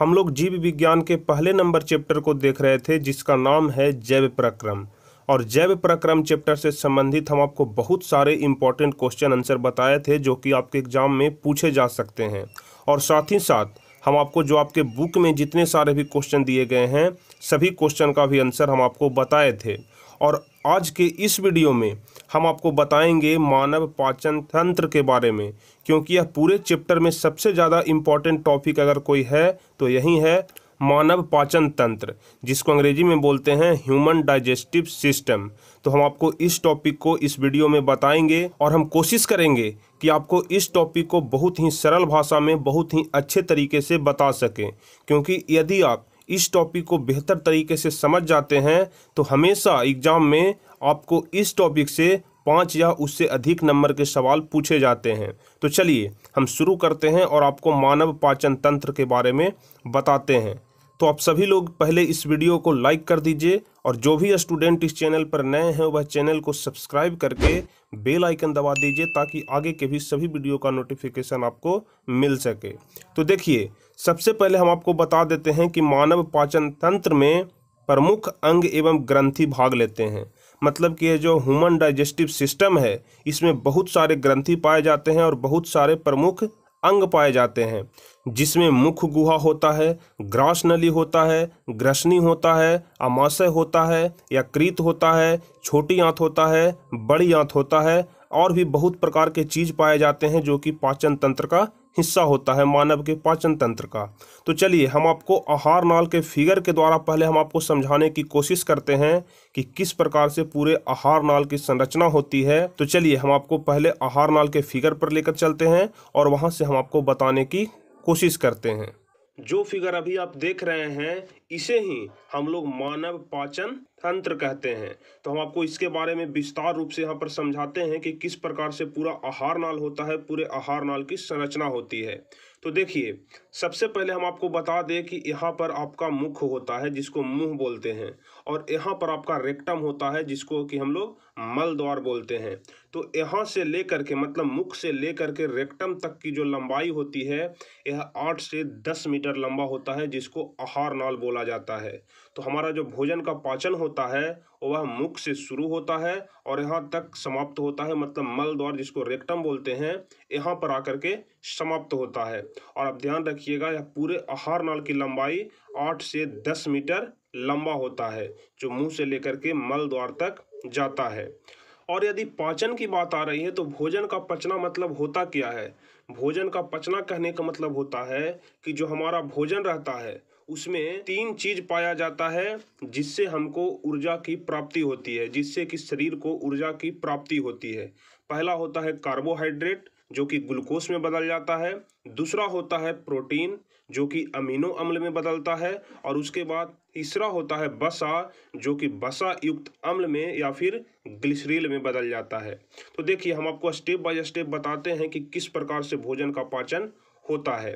हम लोग जीव विज्ञान के पहले नंबर चैप्टर को देख रहे थे जिसका नाम है जैव प्रक्रम। और जैव प्रक्रम चैप्टर से संबंधित हम आपको बहुत सारे इंपॉर्टेंट क्वेश्चन आंसर बताए थे जो कि आपके एग्जाम में पूछे जा सकते हैं। और साथ ही साथ हम आपको जो आपके बुक में जितने सारे भी क्वेश्चन दिए गए हैं सभी क्वेश्चन का भी आंसर हम आपको बताए थे। और आज के इस वीडियो में हम आपको बताएंगे मानव पाचन तंत्र के बारे में, क्योंकि यह पूरे चैप्टर में सबसे ज़्यादा इम्पॉर्टेंट टॉपिक अगर कोई है तो यही है मानव पाचन तंत्र, जिसको अंग्रेजी में बोलते हैं ह्यूमन डाइजेस्टिव सिस्टम। तो हम आपको इस टॉपिक को इस वीडियो में बताएंगे और हम कोशिश करेंगे कि आपको इस टॉपिक को बहुत ही सरल भाषा में बहुत ही अच्छे तरीके से बता सकें, क्योंकि यदि आप इस टॉपिक को बेहतर तरीके से समझ जाते हैं तो हमेशा एग्जाम में आपको इस टॉपिक से 5 या उससे अधिक नंबर के सवाल पूछे जाते हैं। तो चलिए हम शुरू करते हैं और आपको मानव पाचन तंत्र के बारे में बताते हैं। तो आप सभी लोग पहले इस वीडियो को लाइक कर दीजिए और जो भी स्टूडेंट इस चैनल पर नए हैं वह चैनल को सब्सक्राइब करके बेल आइकन दबा दीजिए ताकि आगे के भी सभी वीडियो का नोटिफिकेशन आपको मिल सके। तो देखिए, सबसे पहले हम आपको बता देते हैं कि मानव पाचन तंत्र में प्रमुख अंग एवं ग्रंथि भाग लेते हैं। मतलब कि ये जो ह्यूमन डाइजेस्टिव सिस्टम है इसमें बहुत सारे ग्रंथि पाए जाते हैं और बहुत सारे प्रमुख अंग पाए जाते हैं, जिसमें मुख गुहा होता है, ग्रास नली होता है, ग्रसनी होता है, आमाशय होता है, यकृत होता है, छोटी आंत होता है, बड़ी आंत होता है और भी बहुत प्रकार के चीज़ पाए जाते हैं जो कि पाचन तंत्र का हिस्सा होता है, मानव के पाचन तंत्र का। तो चलिए हम आपको आहार नाल के फिगर के द्वारा पहले हम आपको समझाने की कोशिश करते हैं कि किस प्रकार से पूरे आहार नाल की संरचना होती है। तो चलिए हम आपको पहले आहार नाल के फिगर पर लेकर चलते हैं और वहां से हम आपको बताने की कोशिश करते हैं। जो फिगर अभी आप देख रहे हैं इसे ही हम लोग मानव पाचन तंत्र कहते हैं। तो हम आपको इसके बारे में विस्तार रूप से यहाँ पर समझाते हैं कि किस प्रकार से पूरा आहार नाल होता है, पूरे आहार नाल की संरचना होती है। तो देखिए, सबसे पहले हम आपको बता दें कि यहाँ पर आपका मुख होता है जिसको मुंह बोलते हैं, और यहाँ पर आपका रेक्टम होता है जिसको कि हम लोग मल द्वार बोलते हैं। तो यहाँ से लेकर के मतलब मुख से लेकर के रेक्टम तक की जो लंबाई होती है यह 8 से 10 मीटर लंबा होता है, जिसको आहार नाल बोला जाता है। तो हमारा जो भोजन का पाचन होता है वह मुख से शुरू होता है और यहाँ तक समाप्त होता है, मतलब मल द्वार जिसको रेक्टम बोलते हैं यहाँ पर आकर के समाप्त होता है। और आप ध्यान रखिएगा यह पूरे आहार नाल की लंबाई 8 से 10 मीटर लंबा होता है जो मुंह से लेकर के मल द्वार तक जाता है। और यदि पाचन की बात आ रही है तो भोजन का पचना मतलब होता क्या है? भोजन का पचना कहने का मतलब होता है कि जो हमारा भोजन रहता है उसमें 3 चीज पाया जाता है जिससे हमको ऊर्जा की प्राप्ति होती है, जिससे कि शरीर को ऊर्जा की प्राप्ति होती है। पहला होता है कार्बोहाइड्रेट जो कि ग्लूकोज में बदल जाता है, दूसरा होता है प्रोटीन जो कि अमीनो अम्ल में बदलता है, और उसके बाद तीसरा होता है वसा जो कि वसा युक्त अम्ल में या फिर ग्लिसरील में बदल जाता है। तो देखिए हम आपको स्टेप बाय स्टेप बताते हैं कि किस प्रकार से भोजन का पाचन होता है।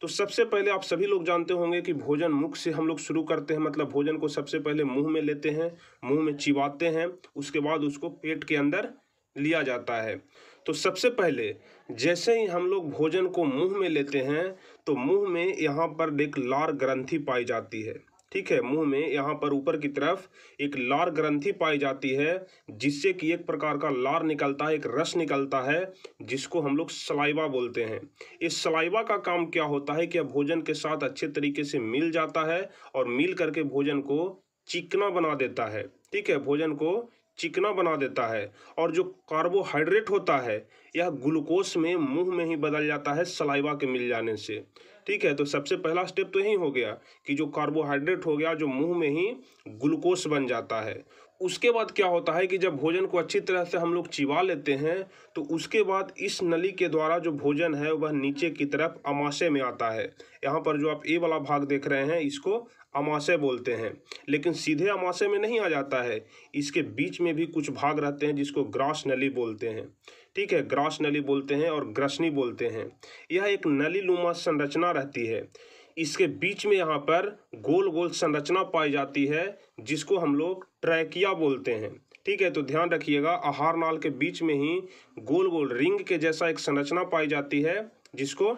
तो सबसे पहले आप सभी लोग जानते होंगे कि भोजन मुख से हम लोग शुरू करते हैं, मतलब भोजन को सबसे पहले मुंह में लेते हैं, मुंह में चिबाते हैं, उसके बाद उसको पेट के अंदर लिया जाता है। तो सबसे पहले जैसे ही हम लोग भोजन को मुंह में लेते हैं तो मुंह में यहाँ पर एक लार ग्रंथि पाई जाती है। ठीक है, मुंह में यहाँ पर ऊपर की तरफ एक लार ग्रंथि पाई जाती है जिससे कि एक प्रकार का लार निकलता है, एक रस निकलता है जिसको हम लोग सलाइवा बोलते हैं। इस सलाइवा का काम क्या होता है कि यह भोजन के साथ अच्छे तरीके से मिल जाता है और मिल करके भोजन को चिकना बना देता है। ठीक है, भोजन को चिकना बना देता है। और जो कार्बोहाइड्रेट होता है यह ग्लूकोज में मुंह में ही बदल जाता है सलाइवा के मिल जाने से। ठीक है, तो सबसे पहला स्टेप तो यही हो गया कि जो कार्बोहाइड्रेट हो गया जो मुंह में ही ग्लूकोज बन जाता है। उसके बाद क्या होता है कि जब भोजन को अच्छी तरह से हम लोग चिबा लेते हैं तो उसके बाद इस नली के द्वारा जो भोजन है वह नीचे की तरफ आमाशय में आता है। यहाँ पर जो आप ए वाला भाग देख रहे हैं इसको आमाशय बोलते हैं, लेकिन सीधे आमाशय में नहीं आ जाता है, इसके बीच में भी कुछ भाग रहते हैं जिसको ग्रास नली बोलते हैं। ठीक है, ग्रास नली बोलते हैं और ग्रसनी बोलते हैं। यह एक नली नुमा संरचना रहती है, इसके बीच में यहाँ पर गोल गोल संरचना पाई जाती है जिसको हम लोग ट्रैकिया बोलते हैं। ठीक है, तो ध्यान रखिएगा आहार नाल के बीच में ही गोल गोल रिंग के जैसा एक संरचना पाई जाती है जिसको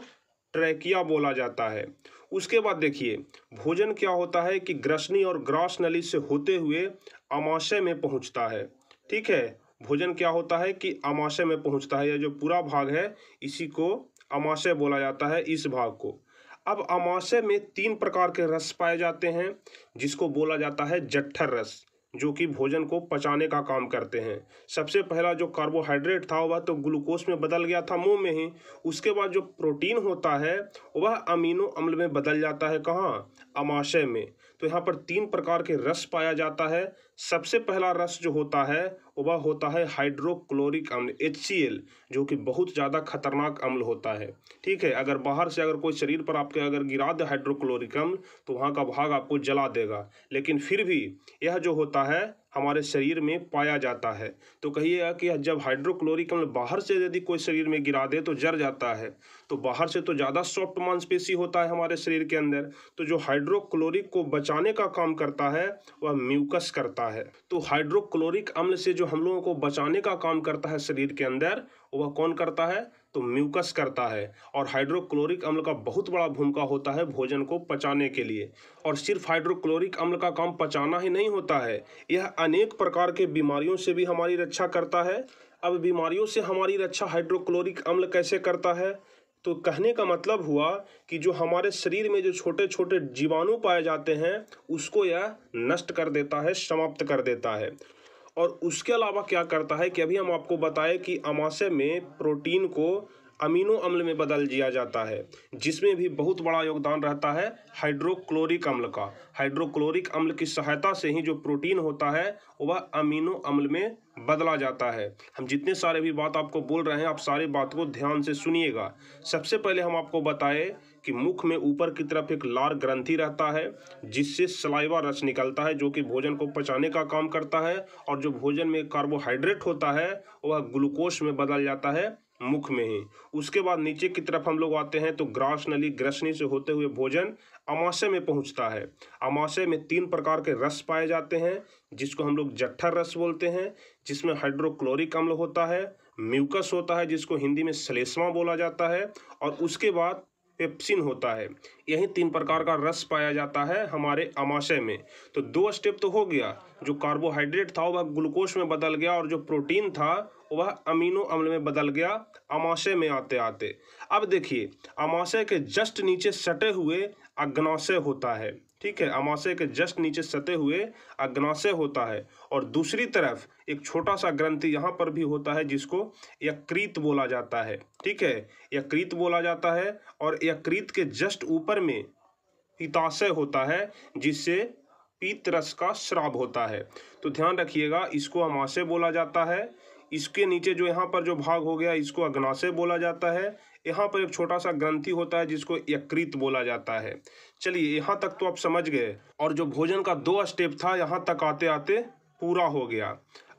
ट्रैकिया बोला जाता है। उसके बाद देखिए भोजन क्या होता है कि ग्रसनी और ग्रास नली से होते हुए आमाशय में पहुंचता है। ठीक है, भोजन क्या होता है कि आमाशय में पहुंचता है। यह जो पूरा भाग है इसी को आमाशय बोला जाता है, इस भाग को। अब आमाशय में 3 प्रकार के रस पाए जाते हैं जिसको बोला जाता है जठर रस, जो कि भोजन को पचाने का काम करते हैं। सबसे पहला जो कार्बोहाइड्रेट था वह तो ग्लूकोज में बदल गया था मुंह में ही। उसके बाद जो प्रोटीन होता है वह अमीनो अम्ल में बदल जाता है, कहाँ? आमाशय में। तो यहाँ पर 3 प्रकार के रस पाया जाता है। सबसे पहला रस जो होता है वह होता है हाइड्रोक्लोरिक अम्ल HCl, जो कि बहुत ज़्यादा खतरनाक अम्ल होता है। ठीक है, अगर बाहर से अगर कोई शरीर पर आपके अगर गिरा दे हाइड्रोक्लोरिक अम्ल तो वहाँ का भाग आपको जला देगा, लेकिन फिर भी यह जो होता है हमारे शरीर में पाया जाता है। तो कहिएगा कि जब हाइड्रोक्लोरिक अम्ल बाहर से यदि कोई शरीर में गिरा दे तो जर जाता है, तो बाहर से तो ज़्यादा सॉफ्ट मांसपेशी होता है हमारे शरीर के अंदर। तो जो हाइड्रोक्लोरिक को बचाने का काम करता है वह म्यूकस करता है। तो हाइड्रोक्लोरिक अम्ल से जो हम लोगों को बचाने का काम करता है शरीर के अंदर, वह कौन करता है? तो म्यूकस करता है। और हाइड्रोक्लोरिक अम्ल का बहुत बड़ा भूमिका होता है भोजन को पचाने के लिए। और सिर्फ हाइड्रोक्लोरिक अम्ल का काम पचाना ही नहीं होता है, यह अनेक प्रकार के बीमारियों से भी हमारी रक्षा करता है। अब बीमारियों से हमारी रक्षा हाइड्रोक्लोरिक अम्ल कैसे करता है? तो कहने का मतलब हुआ कि जो हमारे शरीर में जो छोटे छोटे जीवाणु पाए जाते हैं उसको यह नष्ट कर देता है, समाप्त कर देता है। और उसके अलावा क्या करता है कि अभी हम आपको बताएं कि आमाशय में प्रोटीन को अमीनो अम्ल में बदल दिया जाता है, जिसमें भी बहुत बड़ा योगदान रहता है हाइड्रोक्लोरिक अम्ल का। हाइड्रोक्लोरिक अम्ल की सहायता से ही जो प्रोटीन होता है वह अमीनो अम्ल में बदला जाता है। हम जितने सारे भी बात आपको बोल रहे हैं आप सारी बात को ध्यान से सुनिएगा। सबसे पहले हम आपको बताएं कि मुख में ऊपर की तरफ एक लार ग्रंथि रहता है जिससे सलाइवा रस निकलता है, जो कि भोजन को पचाने का काम करता है। और जो भोजन में कार्बोहाइड्रेट होता है वह ग्लूकोज में बदल जाता है मुख में ही। उसके बाद नीचे की तरफ हम लोग आते हैं तो ग्रास नली ग्रसनी से होते हुए भोजन आमाशय में पहुंचता है। आमाशय में 3 प्रकार के रस पाए जाते हैं जिसको हम लोग जठर रस बोलते हैं, जिसमें हाइड्रोक्लोरिक अम्ल होता है, म्यूकस होता है जिसको हिंदी में श्लेष्मा बोला जाता है, और उसके बाद पेप्सिन होता है। यही 3 प्रकार का रस पाया जाता है हमारे आमाशय में। तो 2 स्टेप तो हो गया, जो कार्बोहाइड्रेट था वह ग्लूकोज में बदल गया और जो प्रोटीन था वह अमीनो अम्ल में बदल गया आमाशय में आते आते। अब देखिए आमाशय के जस्ट नीचे सटे हुए अग्नाशय होता है। ठीक है, आमाशय के जस्ट नीचे सटे हुए अग्नाशय होता है, और दूसरी तरफ एक छोटा सा ग्रंथि यहाँ पर भी होता है जिसको यकृत बोला जाता है। ठीक है, यकृत बोला जाता है, और यकृत के जस्ट ऊपर में पित्ताशय होता है जिससे पीत रस का स्राव होता है। तो ध्यान रखिएगा, इसको आमाशय बोला जाता है। इसके नीचे जो यहाँ पर जो भाग हो गया इसको अग्नाशय बोला जाता है। यहाँ पर एक छोटा सा ग्रंथि होता है जिसको यकृत बोला जाता है। चलिए यहाँ तक तो आप समझ गए, और जो भोजन का 2 स्टेप था यहाँ तक आते आते पूरा हो गया।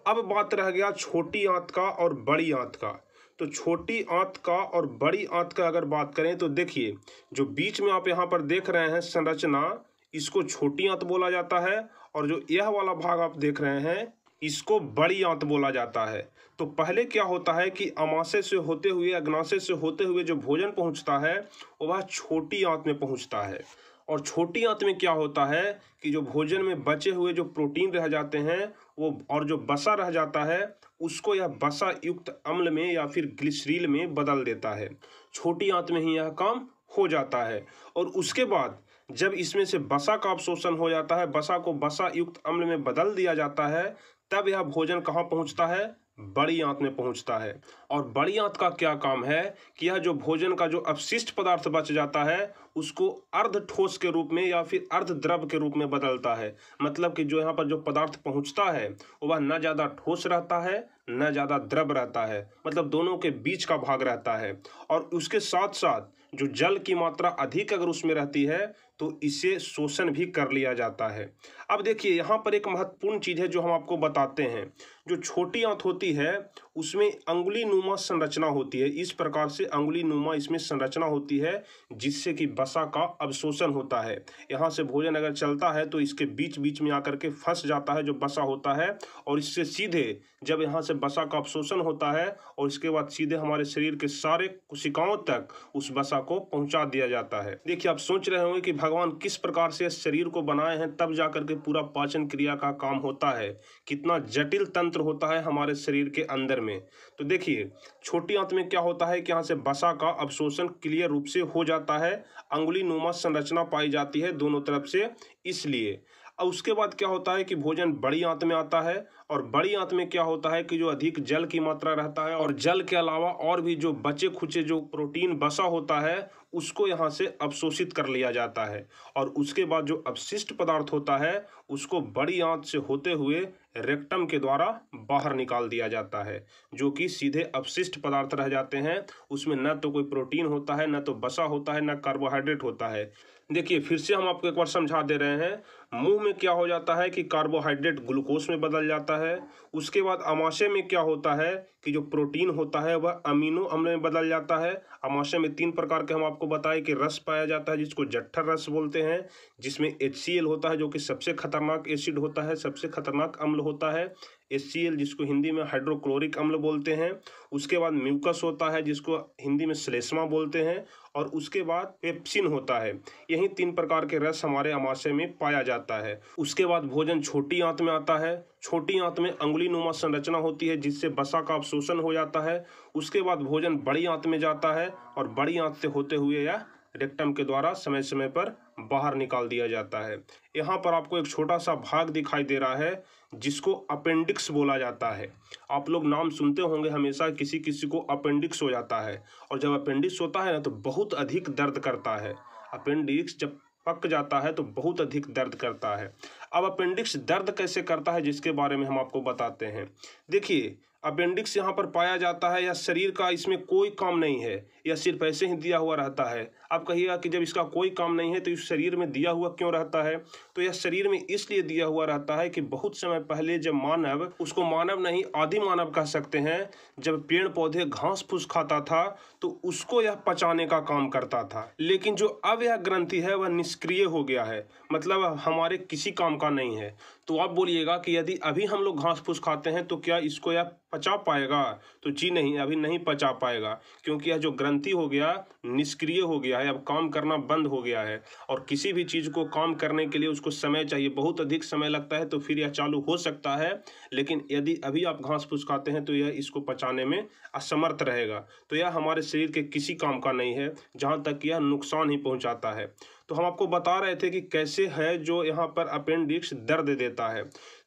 अब बात रह गया छोटी आंत का और बड़ी आंत का। तो छोटी आंत का और बड़ी आंत का अगर बात करें तो देखिए जो बीच में आप यहाँ पर देख रहे हैं संरचना, इसको छोटी आंत बोला जाता है, और जो यह वाला भाग आप देख रहे हैं इसको बड़ी आंत बोला जाता है। तो पहले क्या होता है कि आमाशय से होते हुए अग्नाशय से होते हुए जो भोजन पहुंचता है वह छोटी आंत में पहुंचता है। और छोटी आंत में क्या होता है कि जो भोजन में बचे हुए जो प्रोटीन रह जाते हैं वो, और जो बसा रह जाता है उसको यह बसा युक्त अम्ल में या फिर ग्लिसरील में बदल देता है। छोटी आंत में ही यह काम हो जाता है। और उसके बाद जब इसमें से बसा का अवशोषण हो जाता है, बसा को बसा युक्त अम्ल में बदल दिया जाता है, तब यह भोजन कहाँ पहुँचता है? बड़ी आंत में पहुंचता है। और बड़ी आंत का क्या काम है कि यह जो भोजन का जो अपशिष्ट पदार्थ बच जाता है उसको अर्ध ठोस के रूप में या फिर अर्ध द्रव के रूप में बदलता है। मतलब कि जो यहाँ पर जो पदार्थ पहुंचता है वह न ज़्यादा ठोस रहता है न ज़्यादा द्रव रहता है, मतलब दोनों के बीच का भाग रहता है। और उसके साथ साथ जो जल की मात्रा अधिक अगर उसमें रहती है तो इसे शोषण भी कर लिया जाता है। अब देखिए यहाँ पर एक महत्वपूर्ण चीज़ है जो हम आपको बताते हैं। जो छोटी आंत होती है उसमें अंगुली नुमा संरचना होती है। इस प्रकार से अंगुली नुमा इसमें संरचना होती है जिससे कि वसा का अवशोषण होता है। यहाँ से भोजन अगर चलता है तो इसके बीच बीच में आकर के फंस जाता है जो वसा होता है, और इससे सीधे जब यहाँ से वसा का अवशोषण होता है और इसके बाद सीधे हमारे शरीर के सारे कोशिकाओं तक उस वसा को पहुंचा दिया जाता है। देखिए, आप सोच रहे होंगे कि भगवान किस प्रकार से शरीर को बनाए हैं तब जाकर के पूरा पाचन क्रिया का काम होता है, कितना जटिल तंत्र होता है हमारे शरीर के अंदर में। तो देखिए, छोटी आंत में क्या होता है कि यहाँ से वसा का अवशोषण क्लियर रूप से हो जाता है, अंगुली नुमा संरचना पाई जाती है दोनों तरफ से, इसलिए। और उसके बाद क्या होता है कि भोजन बड़ी आंत में आता है, और बड़ी आंत में क्या होता है कि जो अधिक जल की मात्रा रहता है और जल के अलावा और भी जो बचे खुचे जो प्रोटीन वसा होता है उसको यहाँ से अवशोषित कर लिया जाता है, और उसके बाद जो अपशिष्ट पदार्थ होता है उसको बड़ी आंत से होते हुए रेक्टम के द्वारा बाहर निकाल दिया जाता है, जो कि सीधे अपशिष्ट पदार्थ रह जाते हैं। उसमें न तो कोई प्रोटीन होता है, न तो वसा होता है, न कार्बोहाइड्रेट होता है। देखिए, फिर से हम आपको एक बार समझा दे रहे हैं। मुंह में क्या हो जाता है कि कार्बोहाइड्रेट ग्लूकोज में बदल जाता है। उसके बाद अमाशय में क्या होता है कि जो प्रोटीन होता है वह अमीनो अम्ल में बदल जाता है। अमाशय में 3 प्रकार के हम आपको बताए कि रस पाया जाता है जिसको जठर रस बोलते हैं, जिसमें HCl होता है जो कि सबसे खतरनाक एसिड होता है, सबसे खतरनाक अम्ल होता है HCl, जिसको हिंदी में हाइड्रोक्लोरिक अम्ल बोलते हैं। उसके बाद म्यूकस होता है जिसको हिंदी में श्लेष्मा बोलते हैं, और उसके बाद पेप्सिन होता है। यही 3 प्रकार के रस हमारे अमाशय में पाया जाता है। उसके बाद भोजन छोटी आंत में आता है। छोटी आंत में अंगुली नुमा संरचना होती है जिससे वसा का अवशोषण हो जाता है। उसके बाद भोजन बड़ी आंत में जाता है, और बड़ी आंत से होते हुए या रेक्टम के द्वारा समय समय पर बाहर निकाल दिया जाता है। यहाँ पर आपको एक छोटा सा भाग दिखाई दे रहा है जिसको अपेंडिक्स बोला जाता है। आप लोग नाम सुनते होंगे हमेशा, किसी किसी को अपेंडिक्स हो जाता है, और जब अपेंडिक्स होता है ना तो बहुत अधिक दर्द करता है। अपेंडिक्स जब पक जाता है तो बहुत अधिक दर्द करता है। अब अपेंडिक्स दर्द कैसे करता है जिसके बारे में हम आपको बताते हैं। देखिए, अपेंडिक्स यहाँ पर पाया जाता है या शरीर का इसमें कोई काम नहीं है, या सिर्फ ऐसे ही दिया हुआ रहता है। आप कहिएगा कि जब इसका कोई काम नहीं है तो इस शरीर में दिया हुआ क्यों रहता है? तो यह शरीर में इसलिए दिया हुआ रहता है कि बहुत समय पहले जब मानव, उसको मानव नहीं आदि मानव कह सकते हैं, जब पेड़ पौधे घास फूस खाता था तो उसको यह पचाने का काम करता था। लेकिन जो अब यह ग्रंथि है वह निष्क्रिय हो गया है, मतलब हमारे किसी काम का नहीं है। तो आप बोलिएगा कि यदि अभी हम लोग घास फूस खाते हैं तो क्या इसको यह पचा पाएगा? तो जी नहीं, अभी नहीं पचा पाएगा, क्योंकि यह जो ग्रंथि हो गया निष्क्रिय हो गया है, अब काम करना बंद हो गया है। और किसी भी चीज़ को काम करने के लिए उसको समय चाहिए, बहुत अधिक समय लगता है, तो फिर यह चालू हो सकता है। लेकिन यदि अभी आप घास फूस खाते हैं तो यह इसको पचाने में असमर्थ रहेगा। तो यह हमारे शरीर के किसी काम का नहीं है, जहाँ तक यह नुकसान ही पहुँचाता है। तो हम आपको बता रहे थे कि कैसे है जो यहाँ पर अपेंडिक्स दर्द देता है।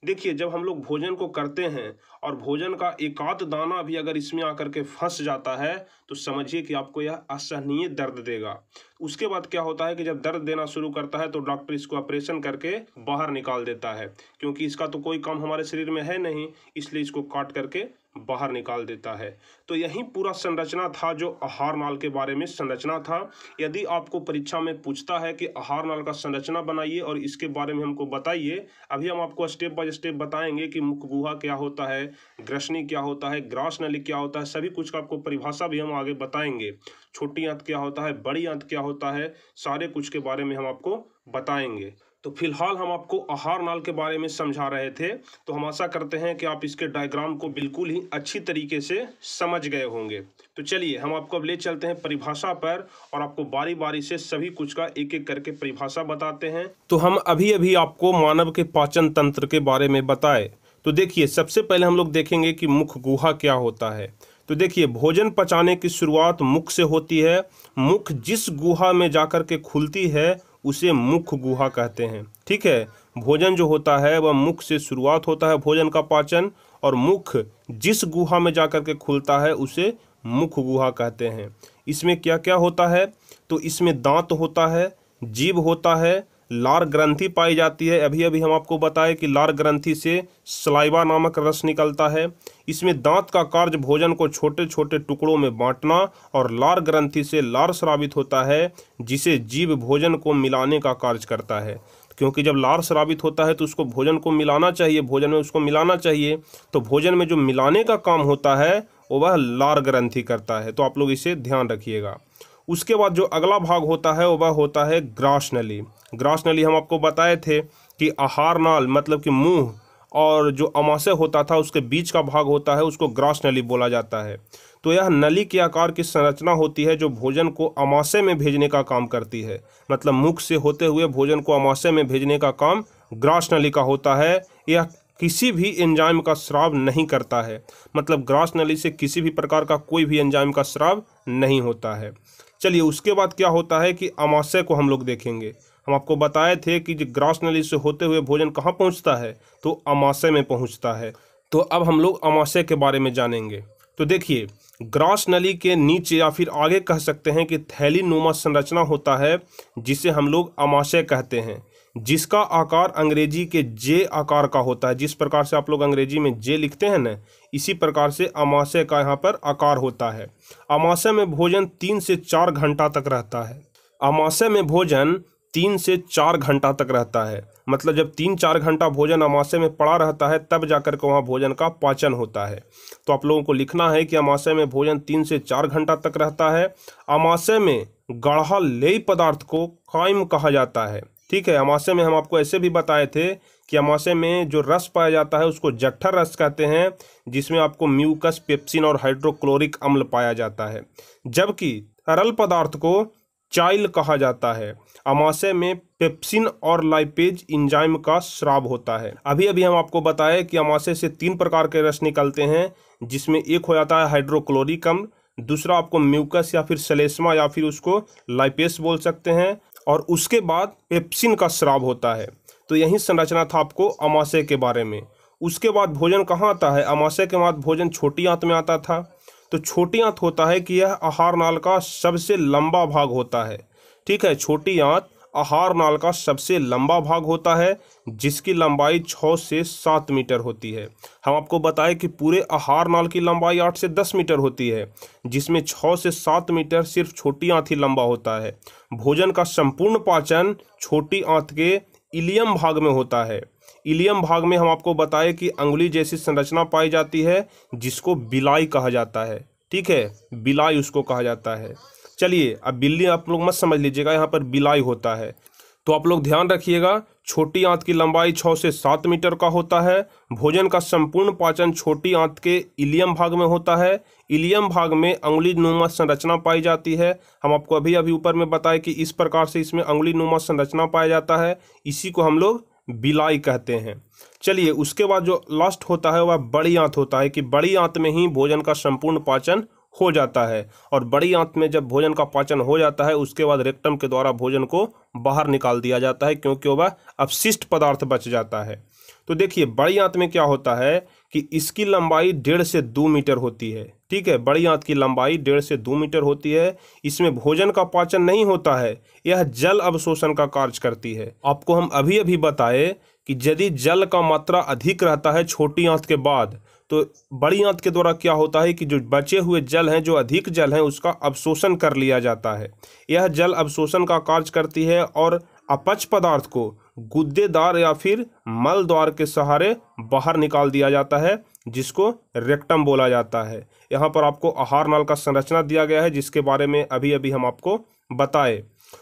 देखिए, जब हम लोग भोजन को करते हैं और भोजन का एक आध दाना भी अगर इसमें आकर के फंस जाता है तो समझिए कि आपको यह असहनीय दर्द देगा। उसके बाद क्या होता है कि जब दर्द देना शुरू करता है तो डॉक्टर इसको ऑपरेशन करके बाहर निकाल देता है, क्योंकि इसका तो कोई काम हमारे शरीर में है नहीं, इसलिए इसको काट करके बाहर निकाल देता है। तो यही पूरा संरचना था जो आहार नाल के बारे में संरचना था। यदि आपको परीक्षा में पूछता है कि आहार नाल का संरचना बनाइए और इसके बारे में हमको बताइए, अभी हम आपको स्टेप बाय स्टेप बताएंगे कि मुख गुहा क्या होता है, ग्रसनी क्या होता है, ग्रास नली क्या होता है, सभी कुछ का आपको परिभाषा भी हम आगे बताएंगे। छोटी आंत क्या होता है, बड़ी आंत क्या होता है, सारे कुछ के बारे में हम आपको बताएंगे। तो फिलहाल हम आपको आहार नाल के बारे में समझा रहे थे, तो हम आशा करते हैं कि आप इसके डायग्राम को बिल्कुल ही अच्छी तरीके से समझ गए होंगे। तो चलिए हम आपको अब ले चलते हैं परिभाषा पर, और आपको बारी बारी से सभी कुछ का एक एक करके परिभाषा बताते हैं। तो हम अभी अभी आपको मानव के पाचन तंत्र के बारे में बताए। तो देखिए, सबसे पहले हम लोग देखेंगे कि मुख गुहा क्या होता है। तो देखिए, भोजन पचाने की शुरुआत मुख से होती है। मुख जिस गुहा में जाकर के खुलती है उसे मुख गुहा कहते हैं। ठीक है, भोजन जो होता है वह मुख से शुरुआत होता है भोजन का पाचन, और मुख जिस गुहा में जाकर के खुलता है उसे मुख गुहा कहते हैं। इसमें क्या क्या होता है? तो इसमें दांत होता है, जीभ होता है, लार ग्रंथि पाई जाती है। अभी अभी हम आपको बताए कि लार ग्रंथि से सलाइवा नामक रस निकलता है। इसमें दांत का कार्य भोजन को छोटे छोटे टुकड़ों में बांटना, और लार ग्रंथि से लार स्रावित होता है जिसे जीभ भोजन को मिलाने का कार्य करता है। क्योंकि जब लार स्रावित होता है तो उसको भोजन को मिलाना चाहिए, भोजन में उसको मिलाना चाहिए। तो भोजन में जो मिलाने का काम होता है वो वह लार ग्रंथि करता है। तो आप लोग इसे ध्यान रखिएगा। उसके बाद जो अगला भाग होता है वह होता है ग्रास नली। ग्रास नली हम आपको बताए थे कि आहार नाल मतलब कि मुंह और जो अमाशय होता था उसके बीच का भाग होता है, उसको ग्रास नली बोला जाता है। तो यह नली के आकार की संरचना होती है जो भोजन को अमाशय में भेजने का काम करती है। मतलब मुख से होते हुए भोजन को अमाशय में भेजने का काम ग्रास नली का होता है। यह किसी भी एंजाइम का स्राव नहीं करता है। मतलब ग्रास नली से किसी भी प्रकार का कोई भी एंजाइम का स्राव नहीं होता है। चलिए उसके बाद क्या होता है कि अमाशय को हम लोग देखेंगे। हम आपको बताए थे कि जो ग्रास नली से होते हुए भोजन कहाँ पहुँचता है, तो अमाशय में पहुँचता है। तो अब हम लोग अमाशय के बारे में जानेंगे। तो देखिए, ग्रास नली के नीचे या फिर आगे कह सकते हैं कि थैली नुमा संरचना होता है जिसे हम लोग अमाशय कहते हैं, जिसका आकार अंग्रेजी के जे आकार का होता है। जिस प्रकार से आप लोग अंग्रेजी में जे लिखते हैं ना, इसी प्रकार से अमाशय का यहाँ पर आकार होता है। अमाशय में भोजन 3 से 4 घंटा तक रहता है। अमाशय में भोजन 3 से 4 घंटा तक रहता है। मतलब जब 3-4 घंटा भोजन अमाशय में पड़ा रहता है तब जाकर के वहाँ भोजन का पाचन होता है। तो आप लोगों को लिखना है कि अमाशय में भोजन 3 से 4 घंटा तक रहता है। अमाशय में गाढ़ा लेय पदार्थ को काइम कहा जाता है। ठीक है, अमाशय में हम आपको ऐसे भी बताए थे कि अमाशय में जो रस पाया जाता है उसको जठर रस कहते हैं, जिसमें आपको म्यूकस, पेप्सिन और हाइड्रोक्लोरिक अम्ल पाया जाता है। जबकि तरल पदार्थ को चाइल कहा जाता है। अमाशय में पेप्सिन और लाइपेज एंजाइम का स्राव होता है। अभी अभी हम आपको बताए कि अमाशय से 3 प्रकार के रस निकलते हैं, जिसमें एक हो जाता है हाइड्रोक्लोरिक अम्ल, दूसरा आपको म्यूकस या फिर श्लेष्मा या फिर उसको लाइपेज बोल सकते हैं, और उसके बाद पेप्सिन का स्राव होता है। तो यही संरचना था आपको अमाशय के बारे में। उसके बाद भोजन कहाँ आता है? अमाशय के बाद भोजन छोटी आंत में आता था। तो छोटी आंत होता है कि यह आहार नाल का सबसे लंबा भाग होता है। ठीक है, छोटी आंत आहार नाल का सबसे लंबा भाग होता है, जिसकी लंबाई 6 से 7 मीटर होती है। हम आपको बताएं कि पूरे आहार नाल की लंबाई 8 से 10 मीटर होती है, जिसमें 6 से 7 मीटर सिर्फ छोटी आंत ही लंबा होता है। भोजन का संपूर्ण पाचन छोटी आंत के इलियम भाग में होता है। इलियम भाग में हम आपको बताएं कि अंगुली जैसी संरचना पाई जाती है, जिसको बिलाई कहा जाता है। ठीक है, बिलाई उसको कहा जाता है। चलिए, अब बिल्ली आप लोग मत समझ लीजिएगा, यहाँ पर बिलाई होता है। तो आप लोग ध्यान रखिएगा, छोटी आंत की लंबाई 6 से 7 मीटर का होता है। भोजन का संपूर्ण पाचन छोटी आंत के इलियम भाग में होता है। इलियम भाग में अंगुली नुमा संरचना पाई जाती है। हम आपको अभी अभी ऊपर में बताए कि इस प्रकार से इसमें अंगुली नुमा संरचना पाया जाता है। इसी को हम लोग बिलाई कहते हैं। चलिए, उसके बाद जो लास्ट होता है वह बड़ी आंत होता है कि बड़ी आंत में ही भोजन का संपूर्ण पाचन हो जाता है। और बड़ी आंत में जब भोजन का पाचन हो जाता है उसके बाद रेक्टम के द्वारा भोजन को बाहर निकाल दिया जाता है, क्योंकि वह अपशिष्ट पदार्थ बच जाता है। तो देखिए, बड़ी आंत में क्या होता है कि इसकी लंबाई 1.5 से 2 मीटर होती है। ठीक है, बड़ी आंत की लंबाई 1.5 से 2 मीटर होती है। इसमें भोजन का पाचन नहीं होता है, यह जल अवशोषण का कार्य करती है। आपको हम अभी अभी बताए कि यदि जल का मात्रा अधिक रहता है छोटी आंत के बाद, तो बड़ी आंत के द्वारा क्या होता है कि जो बचे हुए जल हैं, जो अधिक जल हैं, उसका अवशोषण कर लिया जाता है। यह जल अवशोषण का कार्य करती है और अपच पदार्थ को गुद्देदार या फिर मल द्वार के सहारे बाहर निकाल दिया जाता है, जिसको रेक्टम बोला जाता है। यहाँ पर आपको आहार नाल का संरचना दिया गया है, जिसके बारे में अभी अभी हम आपको बताए।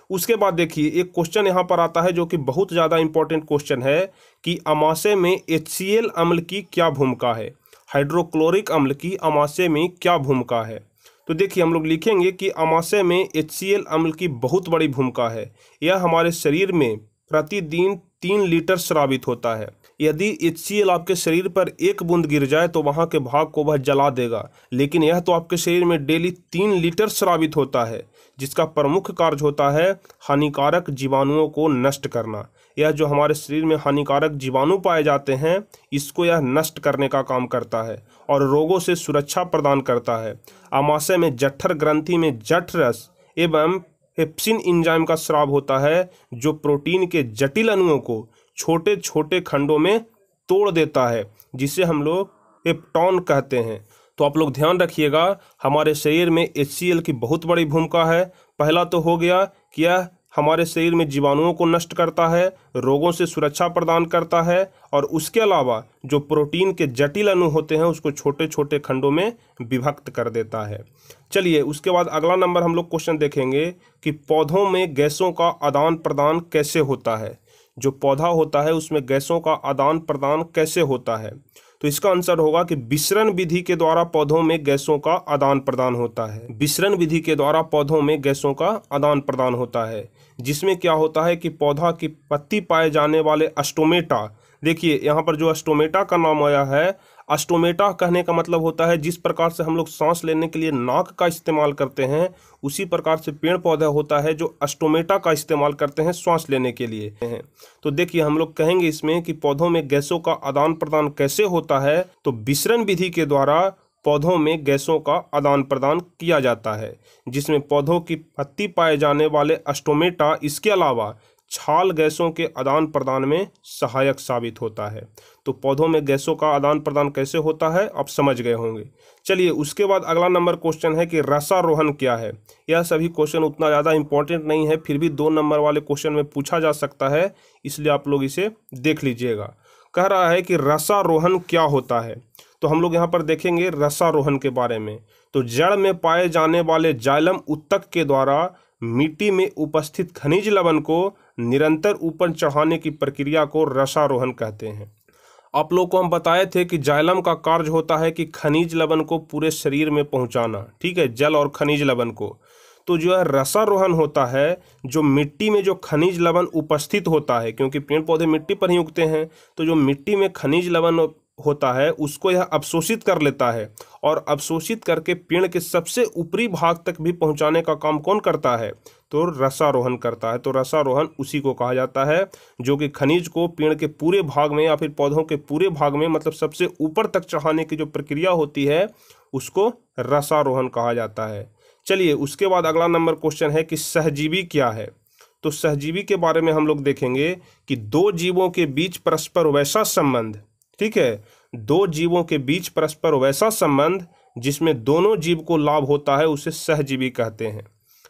उसके बाद देखिए, एक क्वेश्चन यहाँ पर आता है जो कि बहुत ज़्यादा इंपॉर्टेंट क्वेश्चन है कि अमाशय में HCl अम्ल की क्या भूमिका है, हाइड्रोक्लोरिक अम्ल की अमाशय में क्या भूमिका है। तो देखिए, हम लोग लिखेंगे कि अमाशय में HCl अम्ल की बहुत बड़ी भूमिका है। यह हमारे शरीर में प्रतिदिन 3 लीटर स्रावित होता है। यदि HCl आपके शरीर पर 1 बूंद गिर जाए तो वहाँ के भाग को वह जला देगा, लेकिन यह तो आपके शरीर में डेली 3 लीटर स्रावित होता है, जिसका प्रमुख कार्य होता है हानिकारक जीवाणुओं को नष्ट करना। यह जो हमारे शरीर में हानिकारक जीवाणु पाए जाते हैं, इसको यह नष्ट करने का काम करता है और रोगों से सुरक्षा प्रदान करता है। अमाशय में जठर ग्रंथि में जठरस एवं पेप्सिन एंजाइम का स्राव होता है, जो प्रोटीन के जटिल अणुओं को छोटे छोटे खंडों में तोड़ देता है, जिसे हम लोग पेप्टॉन कहते हैं। तो आप लोग ध्यान रखिएगा, हमारे शरीर में HCl की बहुत बड़ी भूमिका है। पहला तो हो गया कि यह हमारे शरीर में जीवाणुओं को नष्ट करता है, रोगों से सुरक्षा प्रदान करता है और उसके अलावा जो प्रोटीन के जटिल अणु होते हैं उसको छोटे छोटे खंडों में विभक्त कर देता है। चलिए उसके बाद अगला नंबर हम लोग क्वेश्चन देखेंगे कि पौधों में गैसों का आदान प्रदान कैसे होता है। जो पौधा होता है उसमें गैसों का आदान प्रदान कैसे होता है, तो इसका आंसर होगा कि विसरण विधि के द्वारा पौधों में गैसों का आदान प्रदान होता है। विसरण विधि के द्वारा पौधों में गैसों का आदान प्रदान होता है, जिसमें क्या होता है कि पौधा की पत्ती पाए जाने वाले अस्टोमेटा, देखिए यहाँ पर जो अस्टोमेटा का नाम आया है, अस्टोमेटा कहने का मतलब होता है जिस प्रकार से हम लोग सांस लेने के लिए नाक का इस्तेमाल करते हैं, उसी प्रकार से पेड़ पौधा होता है जो अस्टोमेटा का इस्तेमाल करते हैं श्वास लेने के लिए हैं। तो देखिए हम लोग कहेंगे इसमें कि पौधों में गैसों का आदान प्रदान कैसे होता है, तो विसरण विधि के द्वारा पौधों में गैसों का आदान प्रदान किया जाता है, जिसमें पौधों की पत्ती पाए जाने वाले अस्टोमेटा इसके अलावा छाल गैसों के आदान प्रदान में सहायक साबित होता है। तो पौधों में गैसों का आदान प्रदान कैसे होता है आप समझ गए होंगे। चलिए उसके बाद अगला नंबर क्वेश्चन है कि रसारोहण क्या है। यह सभी क्वेश्चन उतना ज़्यादा इंपॉर्टेंट नहीं है, फिर भी 2 नंबर वाले क्वेश्चन में पूछा जा सकता है, इसलिए आप लोग इसे देख लीजिएगा। कह रहा है कि रसारोहण क्या होता है, तो हम लोग यहाँ पर देखेंगे रसारोहण के बारे में। तो जड़ में पाए जाने वाले जाइलम उत्तक के द्वारा मिट्टी में उपस्थित खनिज लवण को निरंतर ऊपर चढ़ाने की प्रक्रिया को रसारोहण कहते हैं। आप लोग को हम बताए थे कि जाइलम का कार्य होता है कि खनिज लवण को पूरे शरीर में पहुंचाना, ठीक है, जल और खनिज लवण को। तो जो है रसारोहण होता है जो मिट्टी में जो खनिज लवण उपस्थित होता है, क्योंकि पेड़ पौधे मिट्टी पर ही उगते हैं, तो जो मिट्टी में खनिज लवण होता है उसको यह अवशोषित कर लेता है और अवशोषित करके पेड़ के सबसे ऊपरी भाग तक भी पहुंचाने का काम कौन करता है, तो रसारोहण करता है। तो रसारोहण उसी को कहा जाता है जो कि खनिज को पेड़ के पूरे भाग में या फिर पौधों के पूरे भाग में, मतलब सबसे ऊपर तक चढ़ाने की जो प्रक्रिया होती है उसको रसारोहण कहा जाता है। चलिए उसके बाद अगला नंबर क्वेश्चन है कि सहजीवी क्या है। तो सहजीवी के बारे में हम लोग देखेंगे कि 2 जीवों के बीच परस्पर वैसा संबंध, ठीक है, 2 जीवों के बीच परस्पर वैसा संबंध जिसमें दोनों जीव को लाभ होता है उसे सहजीवी कहते हैं।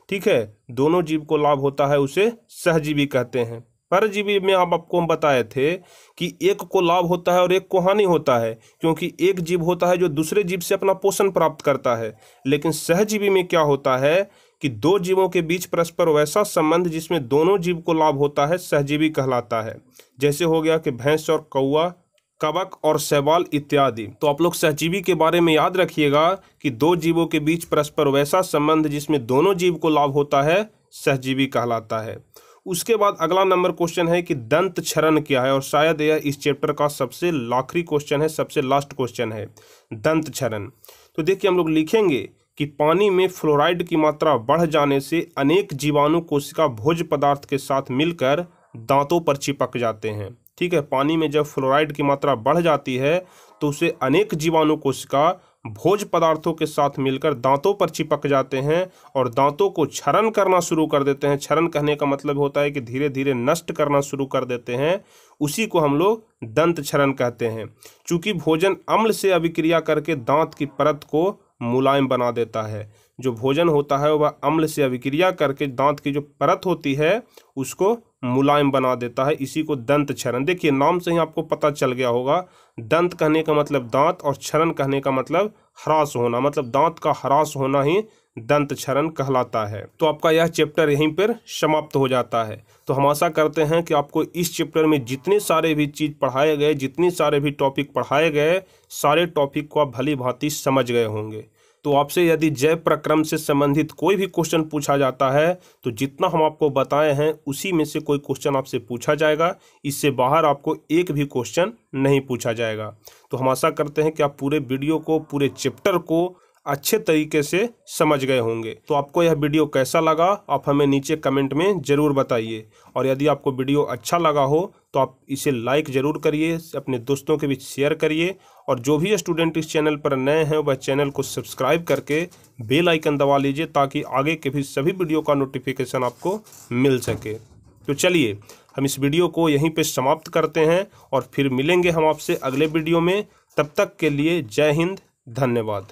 ठीक है, दोनों जीव को लाभ होता है उसे सहजीवी कहते हैं। परजीवी में आपको हम बताए थे कि एक को लाभ होता है और एक को हानि होता है, क्योंकि एक जीव होता है जो दूसरे जीव से अपना पोषण प्राप्त करता है। लेकिन सहजीवी में क्या होता है कि 2 जीवों के बीच परस्पर वैसा संबंध जिसमें दोनों जीव को लाभ होता है सहजीवी कहलाता है। जैसे हो गया कि भैंस और कौआ, कबक और शैवाल इत्यादि। तो आप लोग सहजीवी के बारे में याद रखिएगा कि 2 जीवों के बीच परस्पर वैसा संबंध जिसमें दोनों जीव को लाभ होता है सहजीवी कहलाता है। उसके बाद अगला नंबर क्वेश्चन है कि दंत क्षरण क्या है, और शायद यह इस चैप्टर का सबसे आखिरी क्वेश्चन है, सबसे लास्ट क्वेश्चन है दंत क्षरण। तो देखिए हम लोग लिखेंगे कि पानी में फ्लोराइड की मात्रा बढ़ जाने से अनेक जीवाणु कोशिका भोज्य पदार्थ के साथ मिलकर दांतों पर चिपक जाते हैं। ठीक है, पानी में जब फ्लोराइड की मात्रा बढ़ जाती है तो उसे अनेक जीवाणु कोशिका भोज्य पदार्थों के साथ मिलकर दांतों पर चिपक जाते हैं और दांतों को क्षरण करना शुरू कर देते हैं। क्षरण कहने का मतलब होता है कि धीरे धीरे नष्ट करना शुरू कर देते हैं, उसी को हम लोग दंत क्षरण कहते हैं। चूंकि भोजन अम्ल से अभिक्रिया करके दांत की परत को मुलायम बना देता है। जो भोजन होता है वह अम्ल से अभिक्रिया करके दांत की जो परत होती है उसको मुलायम बना देता है, इसी को दंत क्षरण। देखिए नाम से ही आपको पता चल गया होगा, दंत कहने का मतलब दांत और क्षरण कहने का मतलब ह्रास होना, मतलब दांत का ह्रास होना ही दंत क्षरण कहलाता है। तो आपका यह चैप्टर यहीं पर समाप्त हो जाता है। तो हम आशा करते हैं कि आपको इस चैप्टर में जितने सारे भी चीज़ पढ़ाए गए, जितने सारे भी टॉपिक पढ़ाए गए, सारे टॉपिक को आप भली भांति समझ गए होंगे। तो आपसे यदि जैव प्रक्रम से संबंधित कोई भी क्वेश्चन पूछा जाता है तो जितना हम आपको बताए हैं उसी में से कोई क्वेश्चन आपसे पूछा जाएगा, इससे बाहर आपको एक भी क्वेश्चन नहीं पूछा जाएगा। तो हम आशा करते हैं कि आप पूरे वीडियो को, पूरे चैप्टर को अच्छे तरीके से समझ गए होंगे। तो आपको यह वीडियो कैसा लगा आप हमें नीचे कमेंट में ज़रूर बताइए, और यदि आपको वीडियो अच्छा लगा हो तो आप इसे लाइक ज़रूर करिए, अपने दोस्तों के बीच शेयर करिए, और जो भी स्टूडेंट इस चैनल पर नए हैं वह चैनल को सब्सक्राइब करके बेल आइकन दबा लीजिए ताकि आगे के भी सभी वीडियो का नोटिफिकेशन आपको मिल सके। तो चलिए हम इस वीडियो को यहीं पे समाप्त करते हैं और फिर मिलेंगे हम आपसे अगले वीडियो में। तब तक के लिए जय हिंद, धन्यवाद।